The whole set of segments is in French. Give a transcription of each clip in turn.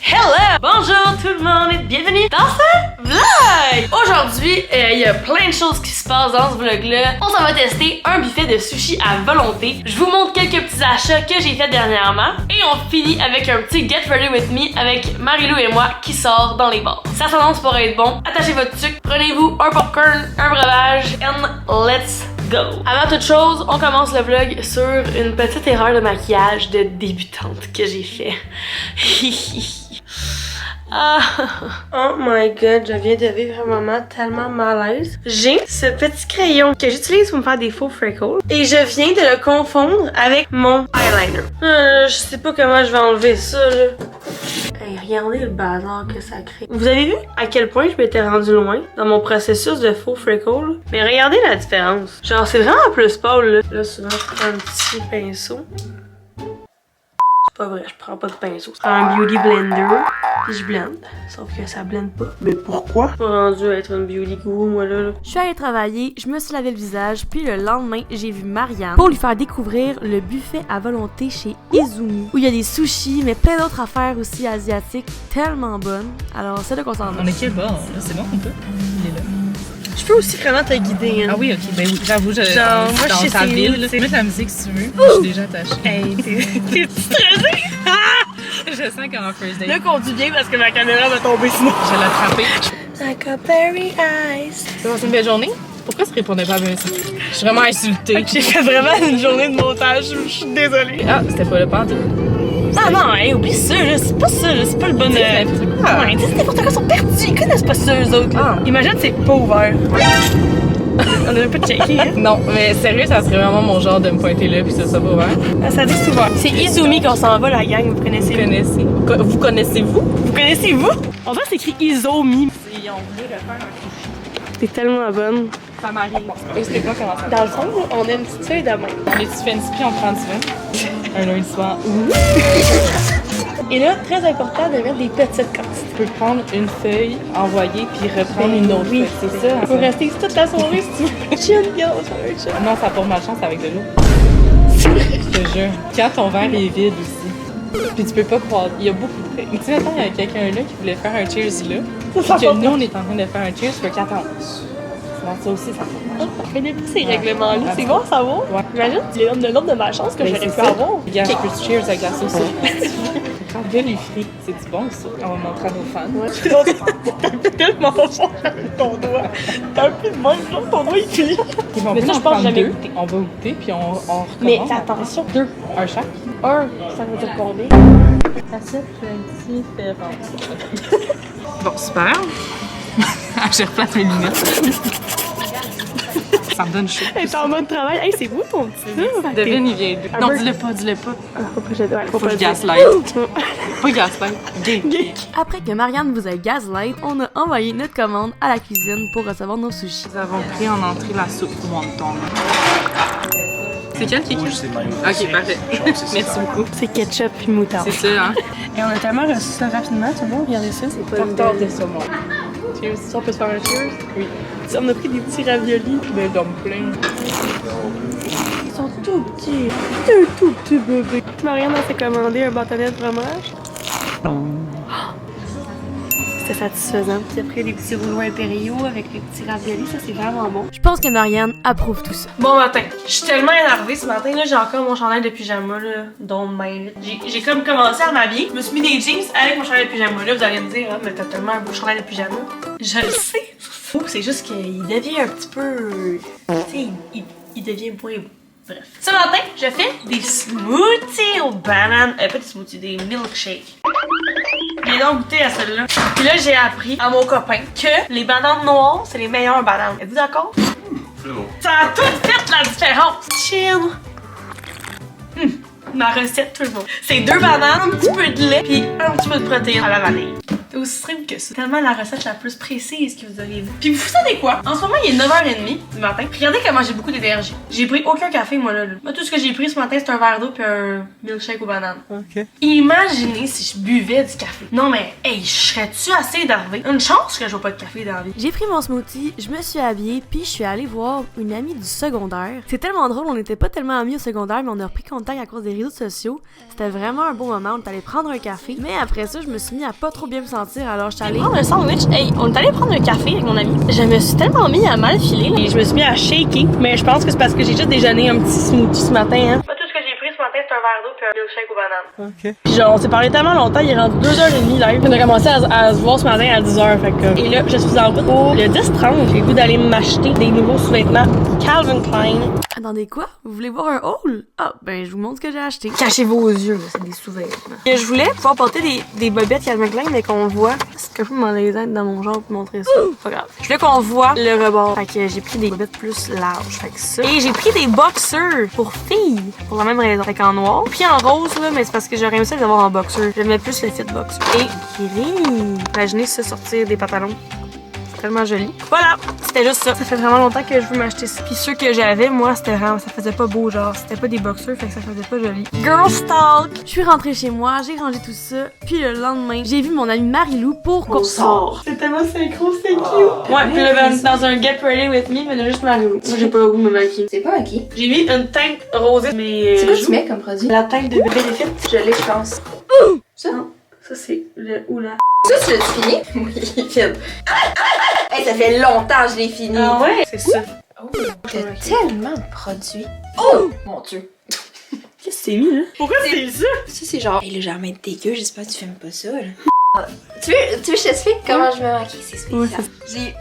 Hello! Bonjour tout le monde et bienvenue dans ce vlog! Aujourd'hui, il y a plein de choses qui se passent dans ce vlog-là. On s'en va tester un buffet de sushi à volonté. Je vous montre quelques petits achats que j'ai fait dernièrement. Et on finit avec un petit Get Ready With Me avec Marie-Lou et moi qui sort dans les bars. Ça s'annonce pour être bon. Attachez votre sucre, prenez-vous un popcorn, un breuvage, and let's go! Avant toute chose, on commence le vlog sur une petite erreur de maquillage de débutante que j'ai fait. Ah. Oh my god, je viens de vivre un moment tellement malaise. J'ai ce petit crayon que j'utilise pour me faire des faux freckles et je viens de le confondre avec mon eyeliner. Je sais pas comment je vais enlever ça là. Hey, regardez le bazar que ça crée. Vous avez vu à quel point je m'étais rendu loin dans mon processus de faux freckles? Mais regardez la différence. Genre c'est vraiment plus pâle là. Là souvent je prends un petit pinceau. Pas vrai, je prends pas de pinceau. C'est un beauty blender. Puis je blende. Sauf que ça blende pas. Mais pourquoi? Pas rendu à être une beauty guru, moi là. Je suis allée travailler, je me suis lavé le visage, puis le lendemain, j'ai vu Marianne pour lui faire découvrir le buffet à volonté chez Izumi, où il y a des sushis, mais plein d'autres affaires aussi asiatiques tellement bonnes. Alors, c'est là qu'on s'en va. On est quel bord? Là, c'est bon, on peut? Il est là. Je peux aussi vraiment te guider, hein. Ah oui, ok. Ben oui, j'avoue, Genre, moi, je sais dans ta c'est ville, où, là, c'est- mets la musique si tu veux. Je suis déjà attachée. Hey, t'es stressée? Je sens comme un first date. Là, conduis bien parce que ma caméra va tomber sinon. Je l'ai attrapé. Like a berry eyes. Tu passes une belle journée? Pourquoi tu répondais pas à mes messages? Je suis vraiment insultée. J'ai fait vraiment une journée de montage, je suis désolée. Ah, c'était pas le pantalon. Ah non, hey, oublie ça, là, c'est pas ça, là, c'est pas le bon... C'est n'importe quoi. Ouais, dis n'importe quoi, ils sont perdus, ils connaissent pas ça, eux autres. Ah. Imagine, c'est pas ouvert. On a pas checké, hein? Non, mais sérieux, ça serait vraiment mon genre de me pointer là puis ça soit pas ouvert. Ah, ça dit que c'est ouvert. C'est Izumi qu'on s'en va, la gang, vous connaissez? Vous connaissez? Vous connaissez-vous? Vous connaissez-vous? On dirait que c'est écrit Izumi. Ils ont voulu refaire un sushi. T'es tellement bonne. Ça m'arrive. C'était quoi comment ça? Dans le fond, on a une petite feuille de main. Les petits fancy puis on prend du vin. Un lundi soir. Et là, très important de mettre des petites quantités. Tu peux prendre une feuille, envoyer, puis reprendre une autre Oui, feuille. C'est ça. Tu peux rester ici toute la soirée si tu veux. Chienne, viens, on va faire un chat. Non, ça porte malchance avec de l'eau. Je te jure. Quand ton verre est vide aussi. Puis tu peux pas croire. Il y a beaucoup de feuilles. Tu sais, attends, il y a quelqu'un là qui voulait faire un cheers là. Puis que nous, on est en train de faire un cheers, faut qu'attendre. Ça aussi, ça fait mal. Je connais plus ces règlements-là. C'est bon à savoir. Ouais. Imagine, tu les donnes le nombre de malchance que Ben, j'aurais c'est pu ça. avoir. Regarde, je peux cheers avec la sauce. De les frites, c'est du bon ça. On va montrer à nos fans. T'as tellement fort avec ton doigt. T'as un peu de même, là, ton doigt il plie. Ils vont Mais ça, je pense que j'avais deux. goûté. On va goûter, puis on recommence. Mais attention, deux. Un chaque. Un, ça veut dire combien? Ça différent. Bon, super. Je replace mes lunettes. Ça me donne chaud. Hey, t'es en mode travail. Hey, c'est beau ton petit ça. Devine, il vient d'où? Un Non, peu- dis-le pas, dis-le pas. Faut pas que je ouais, faut Faut pas que le je dire. gaslight. Pas gaslight. Gay. Après que Marianne vous a gaslight, on a envoyé notre commande à la cuisine pour recevoir nos sushis. Nous avons pris en entrée la soupe wonton. C'est quel qui est Rouge, écrit? c'est mayonnaise. Ok, parfait. Jaune, c'est Merci ça. beaucoup. C'est ketchup puis moutarde. C'est ça, hein? Et on a tellement reçu ça rapidement, tout le monde, regardez ça. C'est pas Tartare de saumon. Cheers. Si on peut se faire un cheers? Oui. On a pris des petits raviolis. Des dumplings. Ils sont tout petits. Un tout petit bébé. Marianne s'est commandé un bâtonnet de fromage. C'était satisfaisant. Puis après, les petits rouleaux impériaux avec les petits raviolis, ça c'est vraiment bon. Je pense que Marianne approuve tout ça. Bon matin. Je suis tellement énervée ce matin. Là, j'ai encore mon chandail de pyjama, là, don't mind it. J'ai comme commencé à m'habiller. Je me suis mis des jeans avec mon chandail de pyjama. Là, vous allez me dire, hein, mais t'as tellement un beau chandail de pyjama. Je le sais. C'est juste qu'il devient un petit peu... Tu sais, il devient moins beau. Bref. Ce matin, je fais des smoothies aux bananes. Pas des smoothies, des milkshakes. J'ai donc goûté à celle-là. Puis là, j'ai appris à mon copain que les bananes noires, c'est les meilleures bananes. Êtes-vous d'accord? C'est bon. Ça a tout fait la différence. Chill. Ma recette, tout le monde. C'est 2 bananes, un petit peu de lait, puis un petit peu de protéines à la vanille. aussi simple que ça. Tellement la recette la plus précise que vous auriez vue. Puis vous savez quoi? En ce moment, il est 9h30 du matin. Regardez comment j'ai beaucoup d'énergie. J'ai pris aucun café, moi, là. Moi, tout ce que j'ai pris ce matin, c'est un verre d'eau puis un milkshake aux bananes. Ok. Imaginez si je buvais du café. Non, mais, hey, je serais-tu assez énervée? Une chance que je bois pas de café dans la vie. J'ai pris mon smoothie, je me suis habillée, puis je suis allée voir une amie du secondaire. C'est tellement drôle, on n'était pas tellement amis au secondaire, mais on a repris contact à cause des réseaux sociaux. C'était vraiment un bon moment, on est allé prendre un café. Mais après ça, je me suis mis à pas trop bien me sentir, alors je suis allée prendre un sandwich. Hey, on est allé prendre un café avec mon ami. Je me suis tellement mis à mal filer, là. Et je me suis mis à shaker. Mais je pense que c'est parce que j'ai juste déjeuné un petit smoothie ce matin, hein. Moi, tout ce que j'ai pris ce matin, c'est un verre d'eau puis un milkshake aux bananes. Ok. Puis genre, on s'est parlé tellement longtemps, il est rendu 2h30 live. On a commencé à se voir ce matin à 10h. Fait que... Et là, je suis en route pour le 10-30. J'ai le goût d'aller m'acheter des nouveaux sous-vêtements Calvin Klein. Attendez quoi? Vous voulez voir un haul? Ah, ben je vous montre ce que j'ai acheté. Cachez vos yeux, là, c'est des sous-vêtements. Je voulais pouvoir porter des bobettes Calvin Klein, mais qu'on voit. Est-ce que je peux m'en les aider dans mon genre pour montrer ça? Pas grave. Je voulais qu'on voit le rebord. Fait que j'ai pris des bobettes plus larges. Fait que ça. Et j'ai pris des boxers pour filles. Pour la même raison. Fait qu'en noir. Puis en rose, là, mais c'est parce que j'aurais aimé ça les avoir en boxer. J'aimais plus le fit boxer. Et Kiri. Imaginez ça sortir des pantalons. Tellement joli. Voilà, c'était juste ça. Ça fait vraiment longtemps que je veux m'acheter ça. Puis ceux que j'avais, moi, c'était vraiment, ça faisait pas beau, genre, c'était pas des boxers, fait que ça faisait pas joli. Girl Talk! Je suis rentrée chez moi, j'ai rangé tout ça, puis le lendemain, j'ai vu mon amie Marie-Lou pour qu'on sort. C'est tellement synchro, c'est cute. Ouais, puis là, dans un Get Ready With Me, mais il y a juste Marie-Lou. Moi, j'ai pas le goût de me maquiller. C'est pas maquillé. J'ai mis une teinte rosée, mais. C'est quoi tu mets comme produit? La teinte de bébé des filles. Je l'ai, je pense. Ça? Non, ça c'est le oula. Ça, tu l'as fini? Oui, vite. Hey, ça fait longtemps que je l'ai fini. Ah ouais? C'est ça. Oh, t'as tellement de produits. Oh! Mon Dieu. Qu'est-ce que c'est mis, là? Pourquoi c'est mis ça? Ça, c'est genre, hey, le germain de dégueu, j'espère que tu filmes pas ça, là. Tu veux que je t'explique comment je me maquille? C'est spécial. Ouais, J'ai...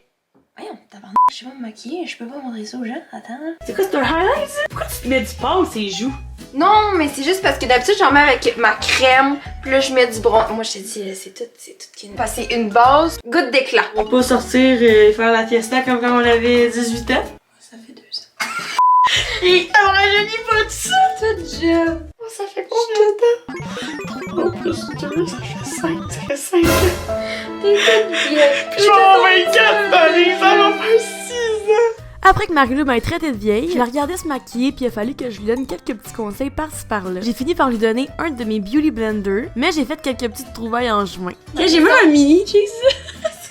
Voyons, tabarnak, je sais pas me maquiller, je peux pas montrer ça aux gens. Attends. C'est quoi, c'est un highlight, ça? Pourquoi tu te mets du pâle sur les joues? Non, mais c'est juste parce que d'habitude, j'en mets avec ma crème, puis là, je mets du bronze. Moi, je te dis, c'est tout qui... Parce que c'est une base, goutte d'éclat. On peut sortir et faire la fiesta comme quand on avait 18 ans. Ça fait 2 ans. Et alors, je dis pas de ça! Toute jeune. Oh, ça fait combien de temps? En plus, ça fait 5 ans. T'es toute vieille. Je vais avoir 24 années, ça va faire 6 ans! Après que Marie-Lou m'ait traité de vieille, je la regardais se maquiller puis il a fallu que je lui donne quelques petits conseils par-ci par-là. J'ai fini par lui donner un de mes beauty blenders, mais j'ai fait quelques petites trouvailles en juin. J'ai même un mini, Jesus!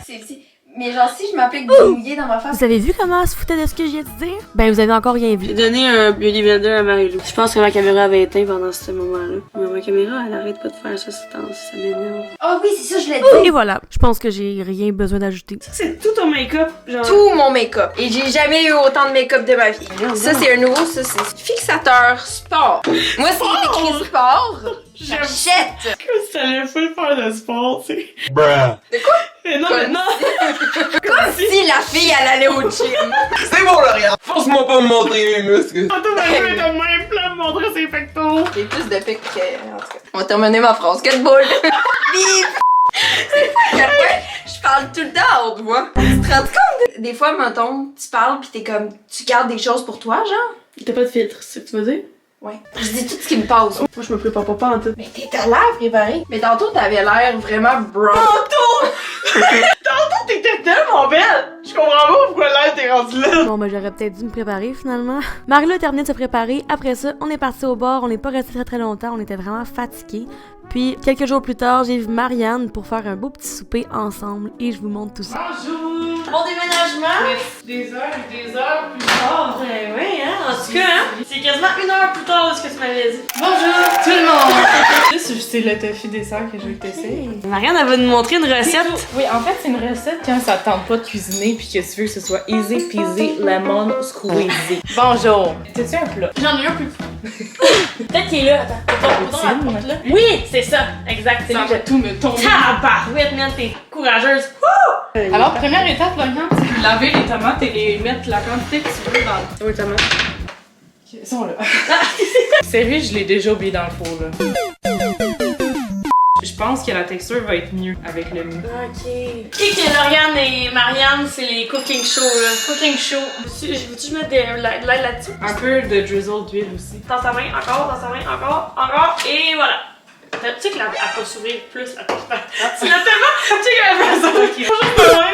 C'est petit. Mais genre, si je m'applique du mouillé dans ma face. Vous avez vu comment elle se foutait de ce que je viens de dire? Ben, vous avez encore rien vu. J'ai donné un beauty blender à Marie-Lou. Je pense que ma caméra avait éteint pendant ce moment-là. Mais ma caméra, elle arrête pas de faire ça, ça m'énerve. Oh oui, c'est ça, je l'ai dit. Et voilà, je pense que j'ai rien besoin d'ajouter. Ça, c'est tout ton make-up, genre. Tout mon make-up. Et j'ai jamais eu autant de make-up de ma vie. Ça, c'est un nouveau, ça, c'est fixateur sport. Moi, c'est écrit sport. J'achète. Comme si t'allais full faire de sport, tu sais. De quoi? Mais non, mais non! Comme si la fille, elle allait au gym. C'est bon, Lauriane! Force-moi pas me montrer mes muscles! Tantôt, Marie-Lou est de même plein de montrer ses pectoraux. J'ai plus de pics que... En tout cas. On va terminer ma phrase. Quelle boule! Vive! C'est fou à quel point je parle tout le temps à haute voix. Tu te rends compte? Des fois, mettons, tu parles pis t'es comme... Tu gardes des choses pour toi, genre? T'as pas de filtre, c'est ce que tu veux dire? Ouais. Je dis tout ce qui me passe. Moi, je me prépare pas en tout. Mais t'as l'air préparé. Mais tantôt, t'avais l'air vraiment bro. Tantôt, t'étais tellement belle! Je comprends pas pourquoi là t'es rendu là. Bon, ben j'aurais peut-être dû me préparer finalement. Marie-Lou a terminé de se préparer. Après ça, on est parti au bar. On n'est pas resté très très longtemps. On était vraiment fatigués. Puis, quelques jours plus tard, j'ai vu Marianne pour faire un beau petit souper ensemble. Et je vous montre tout ça. Bonjour! Bon déménagement! Des heures plus tard. Ben oui, hein? En tout cas, hein? C'est quasiment 1 heure plus tard de ce que tu m'avais dit. Bonjour tout le monde! C'est le tofu dessert que je vais tester. Marianne, elle va nous montrer une recette. Oui, en fait, c'est une recette quand ça tente pas de cuisiner puis que tu veux que ce soit easy peasy lemon squeezy. Bonjour! T'as-tu un plat? J'en ai un plus. Peut-être qu'il est là. Attends. Là. Oui, c'est ça. Exact. C'est lui Ça va tout me tomber. Tabarouette, man, t'es courageuse. Alors, première étape, Lauriane, c'est de laver les tomates et les mettre la quantité que tu veux dans Oui, tomates. Ils sont là. Sérieux, je l'ai déjà oublié dans le four, là. Je pense que la texture va être mieux avec le mou. Ok. Qui que Lauriane et Marianne, c'est les cooking show, là. Cooking show. Veux-tu que je mette de l'ail là-dessus? Un peu de drizzle d'huile aussi. Dans sa main, encore, dans sa main, encore, et voilà. Tu sais qu'elle peut sourire plus à ton père. Tu l'as tellement. Tu sais qu'elle fait ça.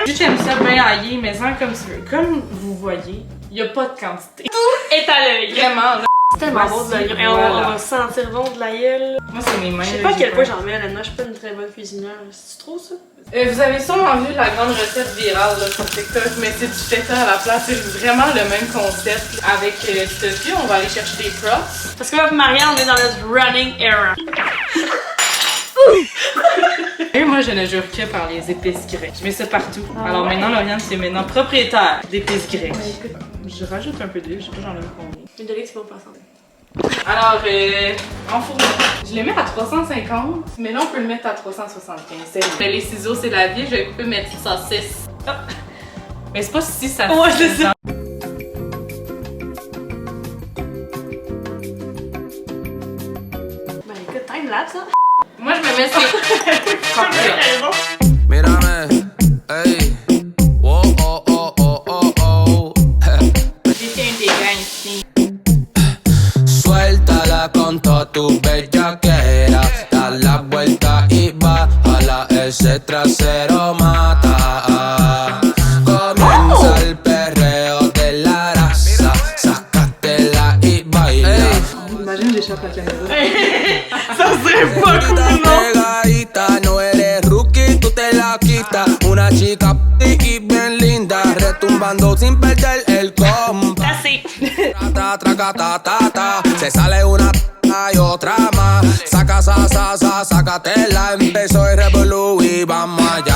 Juste j'aime ça bien aillé, mais sans comme tu veux. Comme vous voyez, il y a pas de quantité. Tout est à l'œil. Vraiment, là. C'est tellement bon de la gueule. On va sentir bon de la gueule. Moi, c'est mes mains. Je sais pas à quel point j'en mets là-dedans. Je suis pas une très bonne cuisinière. C'est trop ça? Vous avez sûrement vu la grande recette virale là, sur TikTok, mais c'est du feta à la place. C'est vraiment le même concept. Avec Sophie, on va aller chercher des props. Parce que là, Marianne, on est dans notre running era. Et moi, je ne jure que par les épices grecques. Je mets ça partout. Alors maintenant, Lauriane, c'est maintenant propriétaire d'épices grecques. Je rajoute un peu d'huile, je sais pas j'en ai combien. Une de c'est bon pour la santé. Alors, enfourné. Je les mets à 350, mais là, on peut le mettre à 375. Les ciseaux, c'est la vie, je vais couper mes petites saucisses. Ah. Mais c'est pas si ça se Ouais, c'est ça. Ben écoute, time-lapse, hein? Moi, je me mets ces... Mírame, ey, oh, oh, oh, oh, oh, oh. J'ai un dégât ici. Suéltala con toda tu bellaquera, da la vuelta y bájala, ese trasero mata. Comienza el perreo de la raza, sácatela y baila. Imagine, j'échappe la caméra. Ça serait pas cool, non? Pegadita, no eres rookie, tú te la quitas. Una chica y bien linda, retumbando sin perder el compás. Assez. Trata, traca, ta, ta, ta. Se sale una y otra más. Saca, sa, sa, sa, sácatela. Empezó el revolú y vamos allá.